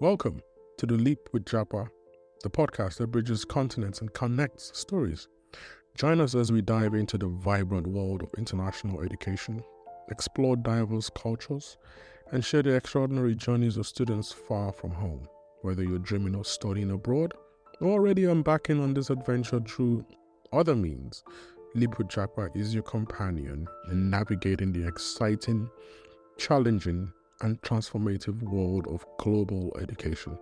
Welcome to The Leap with Japa, the podcast that bridges continents and connects stories. Join us as we dive into the vibrant world of international education, explore diverse cultures, and share the extraordinary journeys of students far from home. Whether you're dreaming of studying abroad or already embarking on this adventure through other means, Leap with Japa is your companion in navigating the exciting, challenging, and transformative world of global education.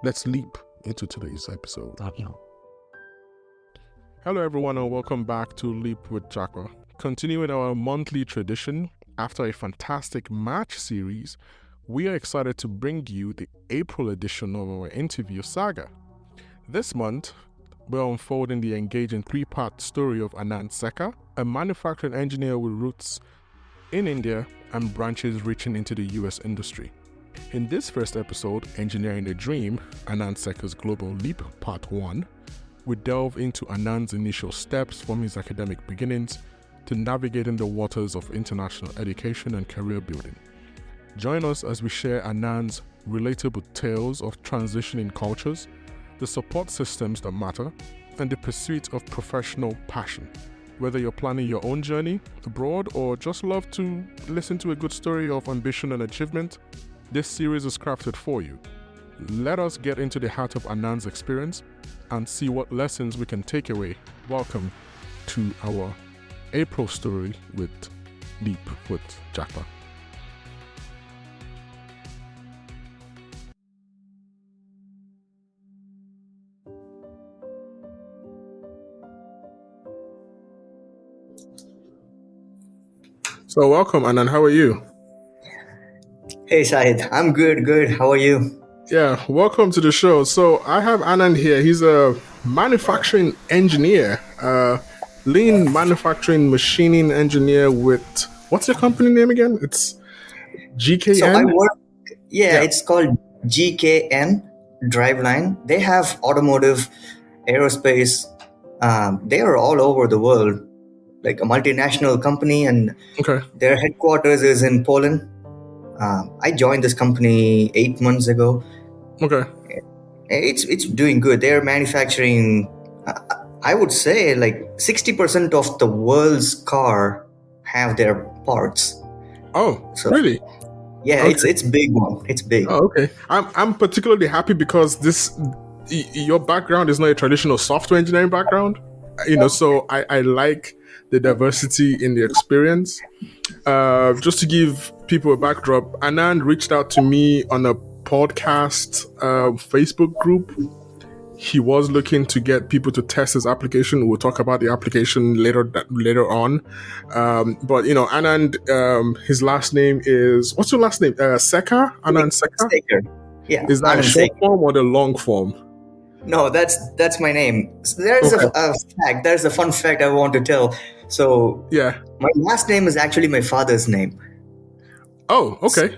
Let's leap into today's episode. Hello everyone and welcome back to Leap with Japa. Continuing our monthly tradition, after a fantastic March series, we are excited to bring you the April edition of our interview saga. This month, we're unfolding the engaging three-part story of Anand Sekar, a manufacturing engineer with roots in India and branches reaching into the US industry. In this first episode, Engineering the Dream, Anand Sekar's Global Leap Part 1, we delve into Anand's initial steps from his academic beginnings to navigating the waters of international education and career building. Join us as we share Anand's relatable tales of transitioning cultures, the support systems that matter, and the pursuit of professional passion. Whether you're planning your own journey abroad or just love to listen to a good story of ambition and achievement, this series is crafted for you. Let us get into the heart of Anand's experience and see what lessons we can take away. Welcome to our April story with Leap with Japa. So welcome, Anand. How are you? Hey, Shahid. I'm good. How are you? Yeah, welcome to the show. So I have Anand here. He's a manufacturing engineer, lean manufacturing machining engineer with, what's your company name again? It's GKN? So I work, it's called GKN Driveline. They have automotive, aerospace. They are all over the world, like a multinational company, and their headquarters is in Poland. I joined this company 8 months ago. Okay. It's doing good. They're manufacturing, I would say, like 60% of the world's car have their parts. Oh, so, really? Yeah, okay. It's big one. It's big. Oh, okay. I'm particularly happy because your background is not a traditional software engineering background. So I like the diversity in the experience. Just to give people a backdrop, Anand reached out to me on a podcast Facebook group. He was looking to get people to test his application. We'll talk about the application later on. But Anand, his last name is, what's your last name? Sekar? Anand Sekar? Sekar. Yeah. Is that a short form or the long form? No, that's my name. So there's a fact. There's a fun fact I want to tell. So yeah, my last name is actually my father's name. Oh, okay.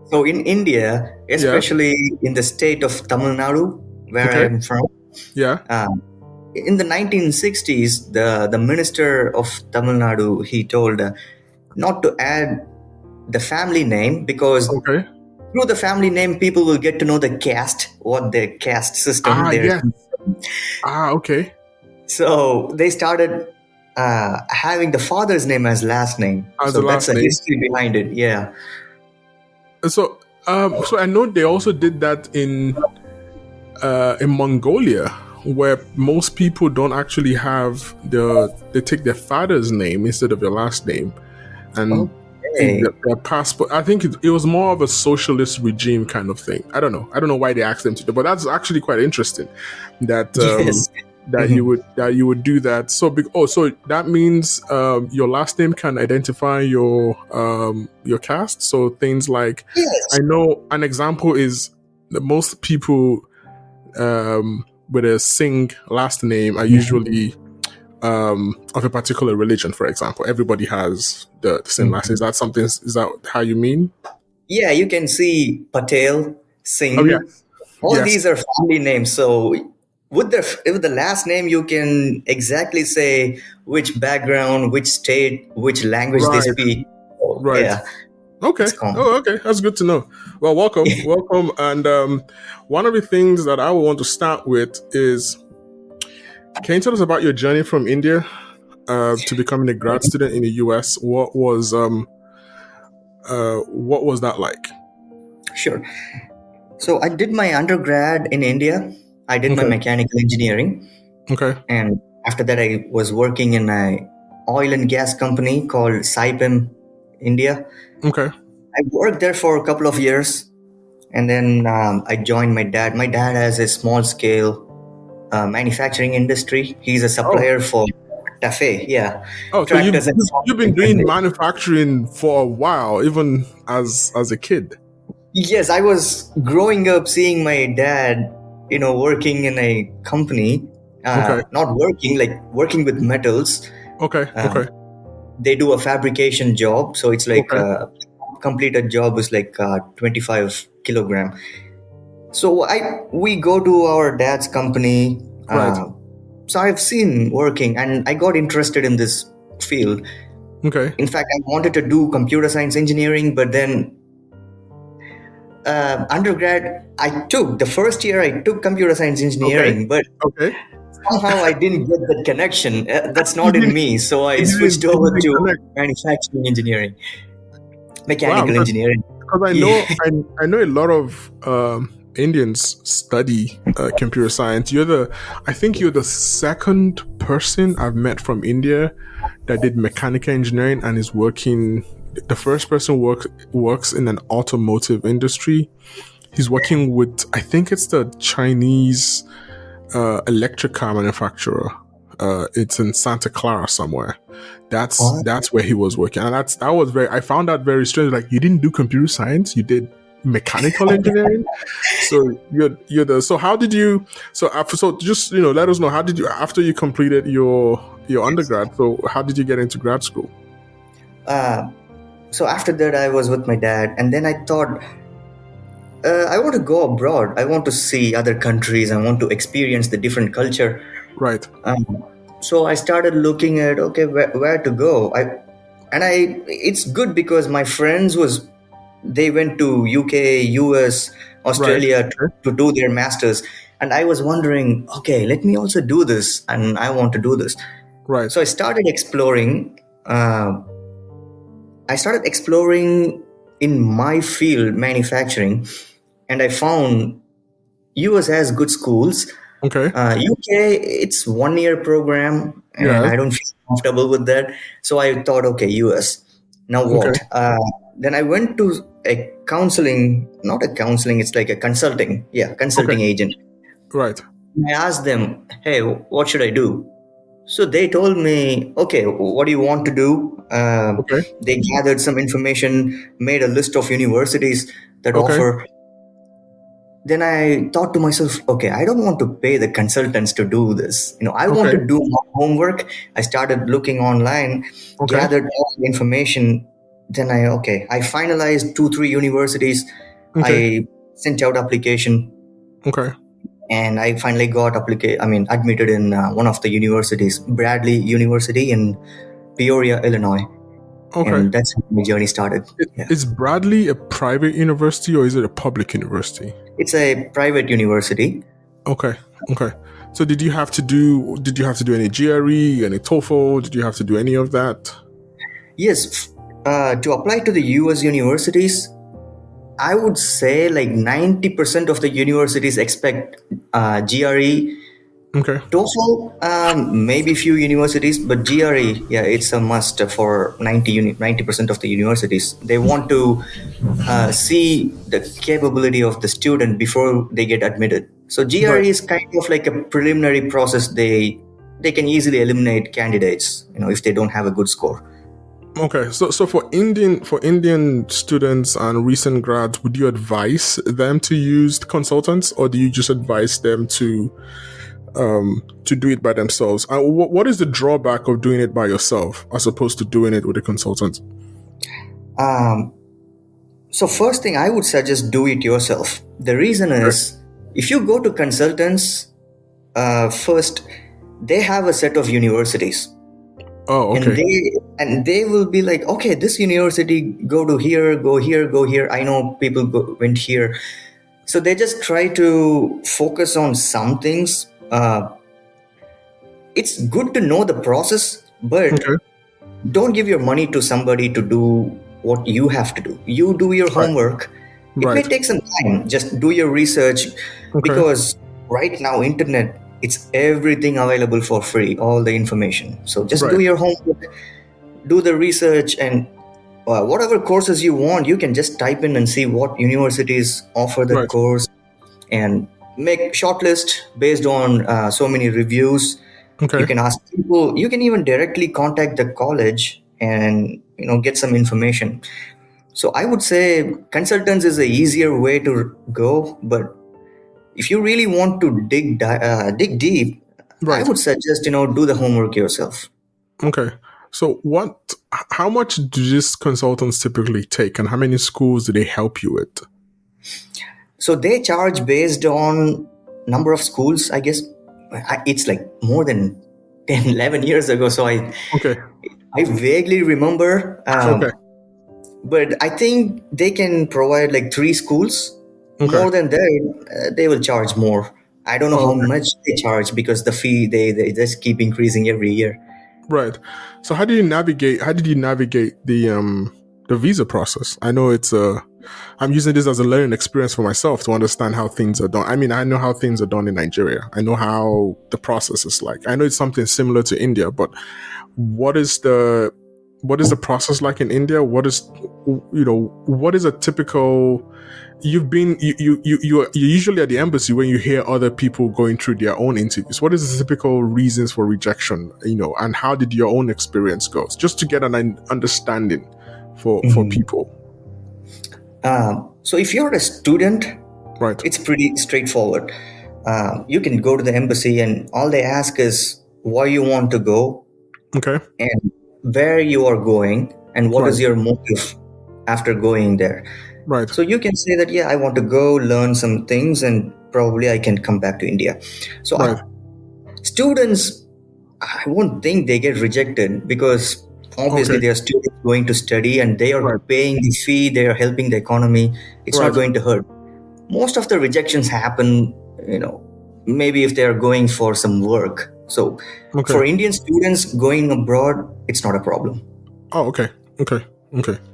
So in India, especially in the state of Tamil Nadu, where I am from, in the 1960s, the minister of Tamil Nadu, he told not to add the family name because through the family name, people will get to know the caste, what the caste system there. Okay. So they started having the father's name as last name. So that's the history behind it. Yeah. So I know they also did that in Mongolia, where most people don't actually have they take their father's name instead of their last name, and their passport. I think it was more of a socialist regime kind of thing. I don't know why they asked them to do, but that's actually quite interesting. That that you would do that. So so that means your last name can identify your caste. So things like I know an example is that most people with a Singh last name are usually of a particular religion. For example, everybody has the same last name. Is that how you mean? Yeah, you can see Patel, Singh. All these are family names. So with the last name, you can exactly say which background, which state, which language they speak. Right. Yeah. Okay. Oh, okay. That's good to know. Well, welcome. And one of the things that I would want to start with is, can you tell us about your journey from India to becoming a grad student in the US? What was that like? Sure. So I did my undergrad in India. I did my mechanical engineering. Okay. And after that, I was working in an oil and gas company called Saipem India. Okay. I worked there for a couple of years, and then I joined my dad. My dad has a small scale manufacturing industry. He's a supplier for Tafe. Yeah. Oh, so you've been doing manufacturing for a while, even as a kid. Yes, I was growing up seeing my dad, working in a company. Not working, like working with metals. Okay. They do a fabrication job, so it's like completed job is like 25 kilogram. So we go to our dad's company. Right. So I've seen working, and I got interested in this field. Okay. In fact, I wanted to do computer science engineering, but then undergrad, the first year I took computer science engineering, but somehow I didn't get that connection. That's not in me. So I switched over to manufacturing engineering, mechanical engineering. Because I know a lot of Indians study computer science. I think you're the second person I've met from India that did mechanical engineering and is working. The first person works in an automotive industry. He's working with, I think it's the Chinese electric car manufacturer. It's in Santa Clara somewhere. That's where he was working, and I found that very strange. Like, you didn't do computer science, you did mechanical engineering. So so how did you? So just let us know, how did you, after you completed your undergrad? So how did you get into grad school? So after that, I was with my dad, and then I thought, I want to go abroad. I want to see other countries. I want to experience the different culture. Right. So I started looking at, where to go. It's good because my friends they went to UK, US, Australia to do their masters. And I was wondering, let me also do this. And I want to do this. Right. So I started exploring. In my field, manufacturing, and I found US has good schools. Okay. UK, it's 1 year program, and I don't feel comfortable with that. So I thought, US. Now what? Then I went to not a counseling, it's like a consulting agent. Right. I asked them, hey, what should I do? So they told me, what do you want to do? They gathered some information, made a list of universities that offer. Then I thought to myself, I don't want to pay the consultants to do this. I want to do my homework. I started looking online, gathered all the information. Then I finalized 2-3 universities. I sent out application. And I finally got admitted in one of the universities, Bradley University in Peoria, Illinois. And that's how my journey started. Is Bradley a private university or is it a public university? It's a private university. Okay. So did you have to do any GRE, any TOEFL? Did you have to do any of that? Yes. To apply to the US universities, I would say like 90% of the universities expect GRE. TOEFL, maybe few universities, but GRE, it's a must for 90% of the universities. They want to see the capability of the student before they get admitted. So GRE is kind of like a preliminary process. They can easily eliminate candidates, if they don't have a good score. Okay, so for Indian students and recent grads, would you advise them to use consultants, or do you just advise them to do it by themselves? What is the drawback of doing it by yourself as opposed to doing it with a consultant? So first thing, I would suggest do it yourself. The reason is, if you go to consultants, first, they have a set of universities. Oh, okay. And they will be like, okay, this university, go to here, go here, go here. I know people went here. So they just try to focus on some things. It's good to know the process, but don't give your money to somebody to do what you have to do. You do your homework. It may take some time. Just do your research, because right now, internet, it's everything available for free, all the information. So just do your homework, do the research, and whatever courses you want, you can just type in and see what universities offer that course, and make shortlist based on so many reviews. You can ask people. You can even directly contact the college and get some information. So I would say consultants is a easier way to go, but if you really want to dig deep, I would suggest do the homework yourself. Okay. So how much do these consultants typically take, and how many schools do they help you with? So they charge based on number of schools, I guess. It's like more than 10, 11 years ago. So I vaguely remember. But I think they can provide like 3 schools. More than that, they will charge more. I don't know how much they charge, because the fee, they just keep increasing every year. Right. So how did you navigate the visa process? I know I'm using this as a learning experience for myself to understand how things are done. I mean, I know how things are done in Nigeria. I know how the process is like. I know it's something similar to India, but what is the process like in India? What is a typical? You're usually at the embassy when you hear other people going through their own interviews. What is the typical reasons for rejection? And how did your own experience go? Just to get an understanding for people. So if you're a student, it's pretty straightforward. You can go to the embassy, and all they ask is why you want to go, and where you are going, and what is your motive after going there. So you can say that, I want to go learn some things, and probably I can come back to India. So students, I won't think they get rejected, because obviously they are students going to study, and they are paying the fee, they are helping the economy. It's not going to hurt. Most of the rejections happen, maybe if they are going for some work. So for Indian students going abroad, it's not a problem. Oh, okay.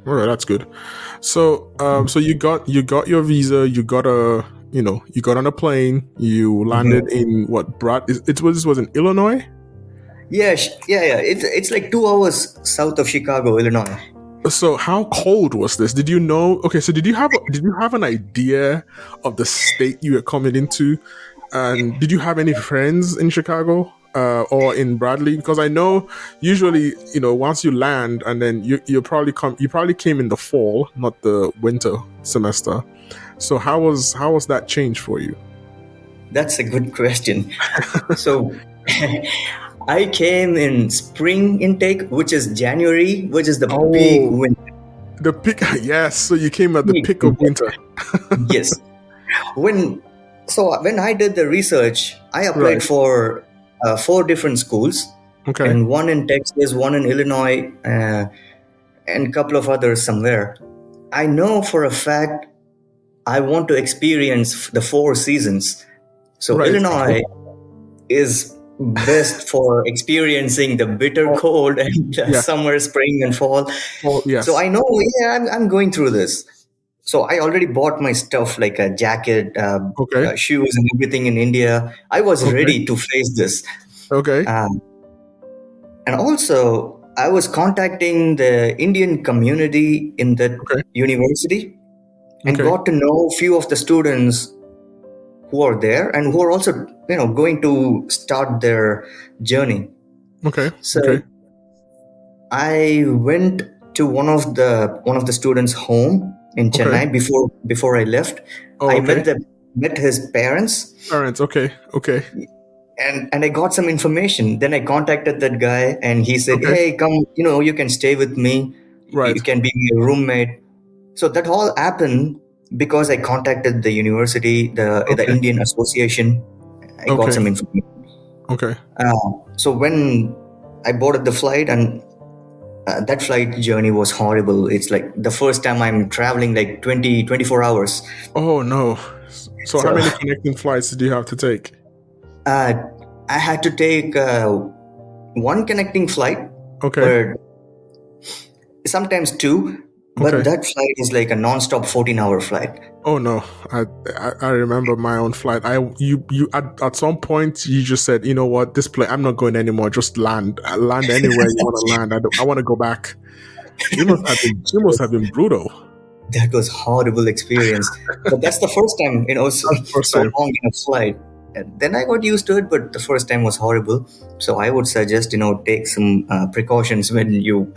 All right, that's good. So, so you got your visa. You got you got on a plane. You landed in what? This was in Illinois. Yeah. It's like 2 hours south of Chicago, Illinois. So how cold was this? Did you know? Okay, so did you have an idea of the state you were coming into, and did you have any friends in Chicago? Or in Bradley, because I know usually once you land, and then you probably came in the fall, not the winter semester. So how was that change for you? That's a good question. So I came in spring intake, which is January, which is the peak winter. The peak, yes. So you came at the peak of winter. Yes. When I did the research, I applied for 4 different schools, and one in Texas, one in Illinois, and a couple of others somewhere. I know for a fact I want to experience the 4 seasons. So Illinois is best for experiencing the bitter cold and summer, spring, and fall. So I know, I'm going through this. So I already bought my stuff, like a jacket, shoes, and everything in India. I was ready to face this. And also, I was contacting the Indian community in that university, and got to know a few of the students who are there and who are also, going to start their journey. So I went to one of the students' home in Chennai before I left. I met his parents. And I got some information. Then I contacted that guy, and he said, "Hey, come, you can stay with me. You can be my roommate." So that all happened because I contacted the university, the Indian Association. I got some information. So when I boarded the flight, and that flight journey was horrible. It's like the first time I'm traveling like 24 hours. Oh no. So how many connecting flights did you have to take? I had to take one connecting flight. Okay. Sometimes two, but that flight is like a non-stop 14-hour flight. Oh no, I remember my own flight. You at some point you just said, you know what, this plane, I'm not going anymore. Just land anywhere you want to land. I want to go back. It must have been brutal. That was horrible experience. But that's the first time, so long in a flight. And then I got used to it, but the first time was horrible. So I would suggest, take some precautions when you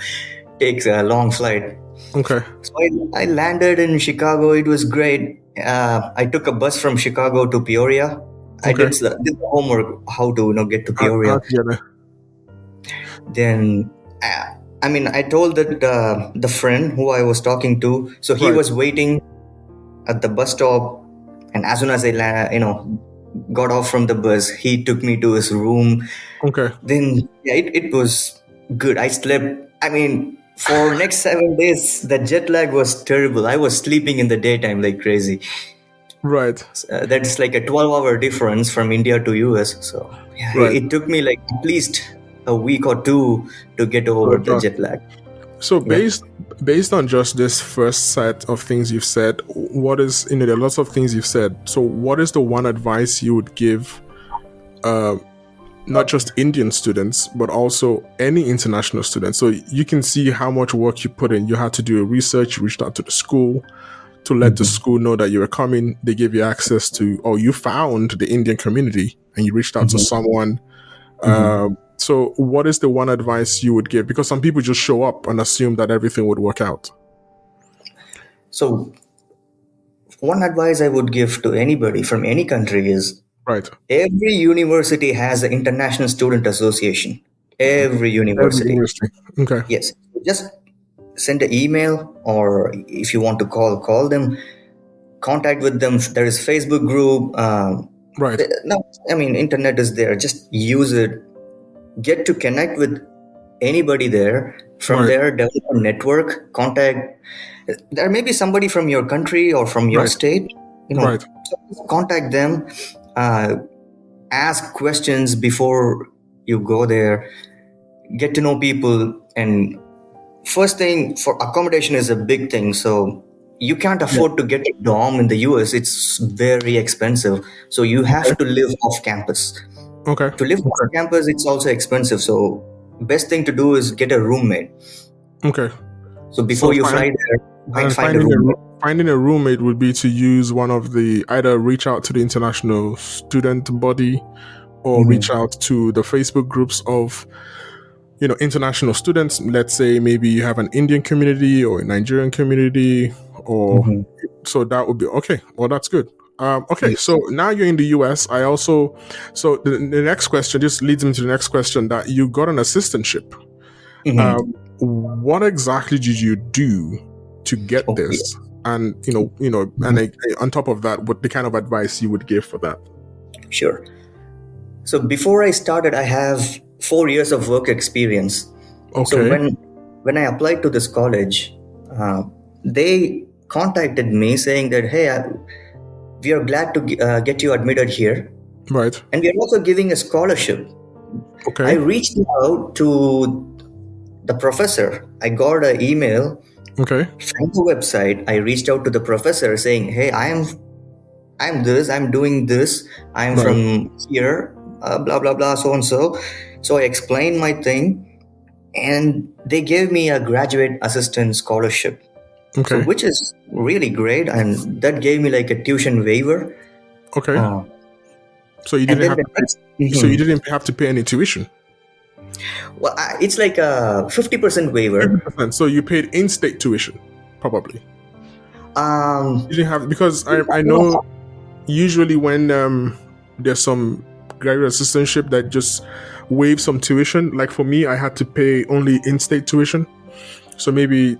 take a long flight. Okay. So I landed in Chicago. It was great. I took a bus from Chicago to Peoria. Okay. I did the homework how to get to Peoria. Then, I told that the friend who I was talking to, so he was waiting at the bus stop, and as soon as I got off from the bus, he took me to his room. Okay. Then it was good. I slept. For next 7 days, the jet lag was terrible. I was sleeping in the daytime like crazy. Right. That's like a 12-hour difference from India to US. So it took me like at least a week or two to get over the jet lag. So based on just this first set of things you've said, what is, there are lots of things you've said. So what is the one advice you would give not just Indian students, but also any international students? So you can see how much work you put in. You had to do a research, you reached out to the school to let the school know that you were coming. They gave you access to, or you found the Indian community and you reached out to someone. So what is the one advice you would give? Because some people just show up and assume that everything would work out. So one advice I would give to anybody from any country is, every university has an International Student Association. Every university. Okay. Yes. Just send an email, or if you want to call them. Contact with them. There is Facebook group. Internet is there. Just use it. Get to connect with anybody there. From there, develop a network. Contact. There may be somebody from your country or from your state. So contact them. Ask questions before you go there. Get to know people. And first thing, for accommodation is a big thing. So you can't afford to get a dorm in the US. It's very expensive. So you have to live off campus. Okay. To live off campus, it's also expensive. So best thing to do is get a roommate. Okay. So before you fly there, find a roommate. Finding a roommate would be to use one of the, either reach out to the international student body or reach out to the Facebook groups of, international students. Let's say maybe you have an Indian community or a Nigerian community, or so that would be okay. Well, that's good. So now you're in the US. So the next question just leads me to the next question, that you got an assistantship. What exactly did you do to get this? And, and on top of that, what the kind of advice you would give for that? Sure. So before I started, I have 4 years of work experience. Okay. So when I applied to this college, they contacted me saying that, hey, we are glad to get you admitted here. Right. And we are also giving a scholarship. Okay. I reached out to the professor. I got an email. Okay. From the website, I reached out to the professor saying, hey, I'm doing this. I'm from here, blah, blah, blah, so and so. So I explained my thing, and they gave me a graduate assistant scholarship. Okay. So, which is really great. And that gave me like a tuition waiver. Okay. So you didn't have to pay any tuition? Well, it's like a 50% waiver. 50%. So you paid in-state tuition, probably. You didn't have, because I know usually when there's some graduate assistantship that just waive some tuition. Like for me, I had to pay only in-state tuition. So maybe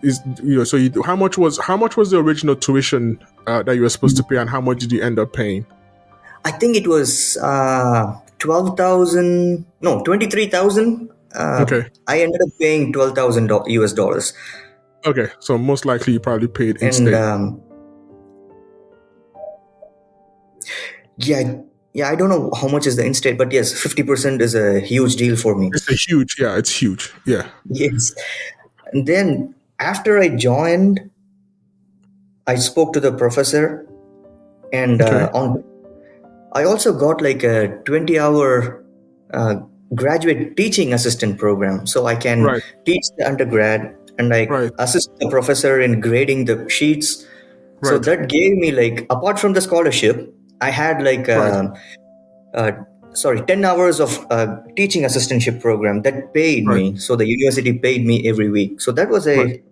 how much was the original tuition that you were supposed to pay, and how much did you end up paying? I think it was 23,000. Okay. I ended up paying $12,000 US. Okay, so most likely you probably paid in And state. yeah, I don't know how much is the in-state, but yes, 50% is a huge deal for me. It's huge. Yeah. Yes. And then after I joined, I spoke to the professor, and Okay. I also got like a 20-hour graduate teaching assistant program, so I can Right. teach the undergrad and Right. assist the professor in grading the sheets. So Right. that gave me, like, apart from the scholarship, I had like Right. 10 hours of teaching assistantship program that paid Right. me. So the university paid me every week. So that was Right.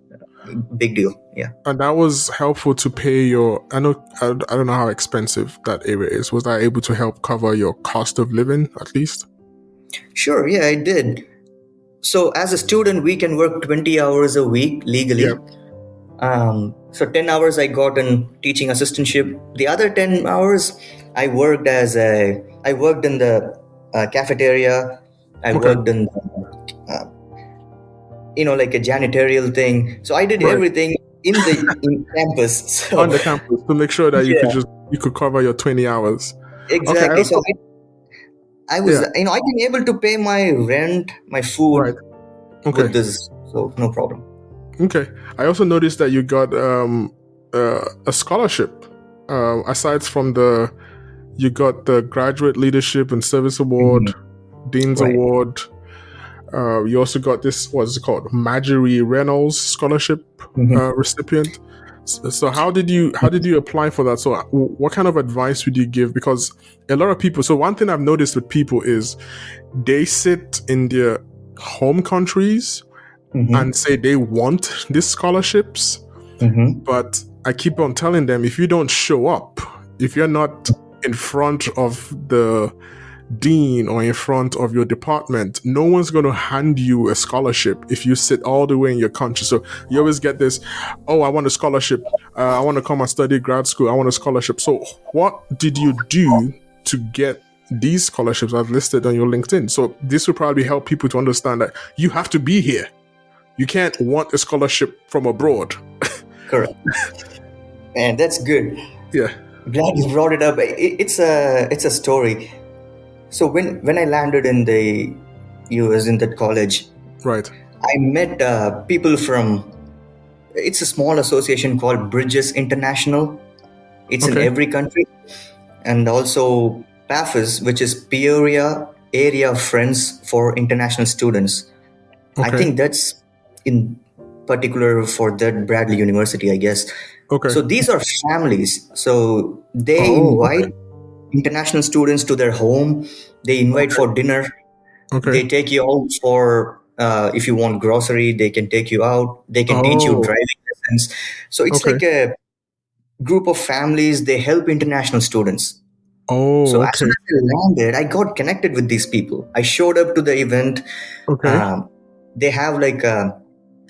a big deal. Yeah. And that was helpful to pay your. I don't know how expensive that area is. Was that able to help cover your cost of living at least? Sure. Yeah, I did. So as a student, we can work 20 hours a week legally. Yeah. So 10 hours I got in teaching assistantship. The other 10 hours I worked in the cafeteria. I worked in like a janitorial thing. So I did everything in campus. So, on the campus to make sure that you could cover your 20 hours. Exactly. Okay, so I was, I've been able to pay my rent, my food with this. So no problem. Okay. I also noticed that you got a scholarship. Aside from you got the Graduate Leadership and Service Award, Dean's Award. You also got this, what's it called, Marjorie Reynolds Scholarship recipient. So how did you apply for that? So what kind of advice would you give? Because a lot of people. So one thing I've noticed with people is they sit in their home countries and say they want these scholarships, but I keep on telling them, if you don't show up, if you're not in front of the dean or in front of your department, no one's going to hand you a scholarship if you sit all the way in your country. So you always get this, oh, I want a scholarship. I want to come and study grad school. I want a scholarship. So what did you do to get these scholarships as listed on your LinkedIn? So this will probably help people to understand that you have to be here. You can't want a scholarship from abroad. Correct. And that's good. Yeah. Glad you brought it up. It's a story. So when I landed in the US in that college, I met people from, it's a small association called Bridges International. It's in every country. And also PAFIS, which is Peoria Area of Friends for International Students. I think that's in particular for that Bradley University, I guess. So these are families. So they invite international students to their home. They invite for dinner. They take you out for, if you want grocery, they can take you out. They can teach you driving lessons. So it's like a group of families. They help international students. So as soon as I landed, I got connected with these people. I showed up to the event. They have like a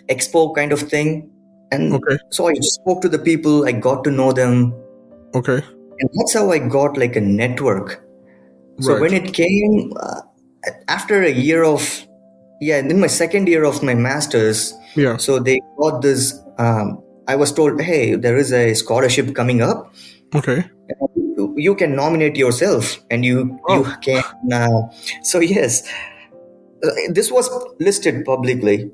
expo kind of thing. And so I spoke to the people. I got to know them. And that's how I got like a network. So when it came after a year of, in my second year of my master's, so they got this, I was told, hey, there is a scholarship coming up. You can nominate yourself and you can. So yes, this was listed publicly.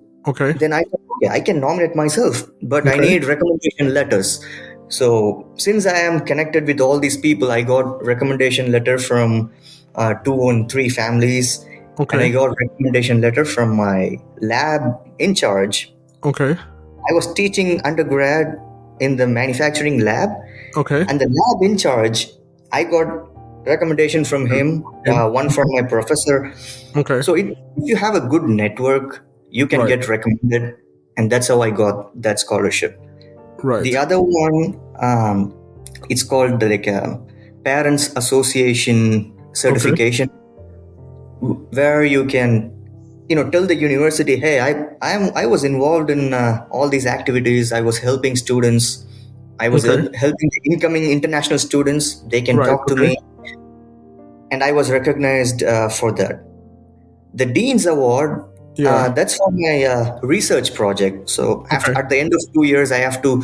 Then I thought, I can nominate myself, but I need recommendation letters. So since I am connected with all these people, I got recommendation letter from 2 and 3 families. And I got recommendation letter from my lab in charge. I was teaching undergrad in the manufacturing lab. And the lab in charge, I got recommendation from him, one from my professor. So if you have a good network, you can get recommended. And that's how I got that scholarship. The other one, it's called like a Parents Association certification, where you can, tell the university, hey, I was involved in all these activities. I was helping students. I was helping the incoming international students. They can talk to me. And I was recognized for that. The Dean's Award That's for my research project. So at the end of 2 years, I have to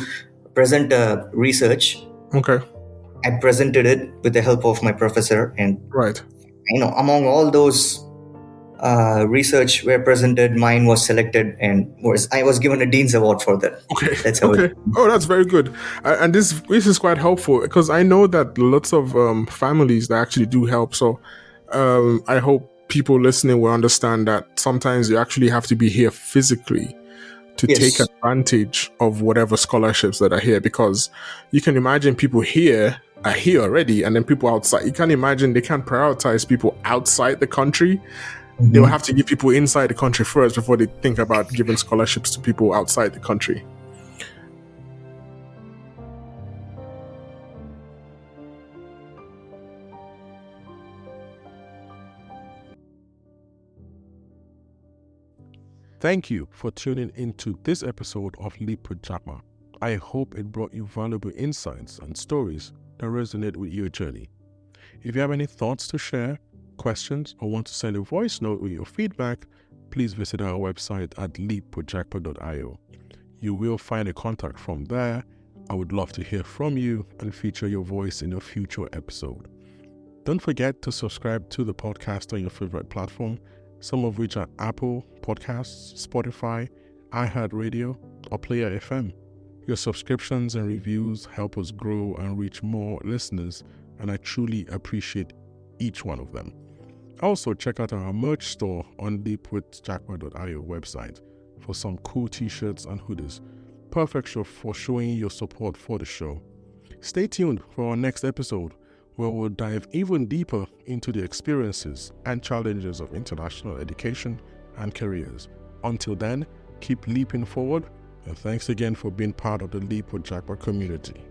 present a research. Okay. I presented it with the help of my professor, and among all those research were presented, mine was selected, and I was given a Dean's Award for that. Okay. That's how Oh, that's very good. And this is quite helpful because I know that lots of families that actually do help. So I hope people listening will understand that sometimes you actually have to be here physically to take advantage of whatever scholarships that are here, because you can imagine people here are here already, and then people outside, you can imagine they can't prioritize people outside the country. They will have to give people inside the country first before they think about giving scholarships to people outside the country. Thank you for tuning into this episode of Leap with Japa. I hope it brought you valuable insights and stories that resonate with your journey. If you have any thoughts to share, questions, or want to send a voice note with your feedback, please visit our website at leapwithjapa.io. You will find a contact form there. I would love to hear from you and feature your voice in a future episode. Don't forget to subscribe to the podcast on your favorite platform, some of which are Apple Podcasts, Spotify, iHeartRadio, or Player FM. Your subscriptions and reviews help us grow and reach more listeners, and I truly appreciate each one of them. Also, check out our merch store on leapwithjapa.io website for some cool t-shirts and hoodies. Perfect for showing your support for the show. Stay tuned for our next episode, where we'll dive even deeper into the experiences and challenges of international education and careers. Until then, keep leaping forward, and thanks again for being part of the Leap with Japa community.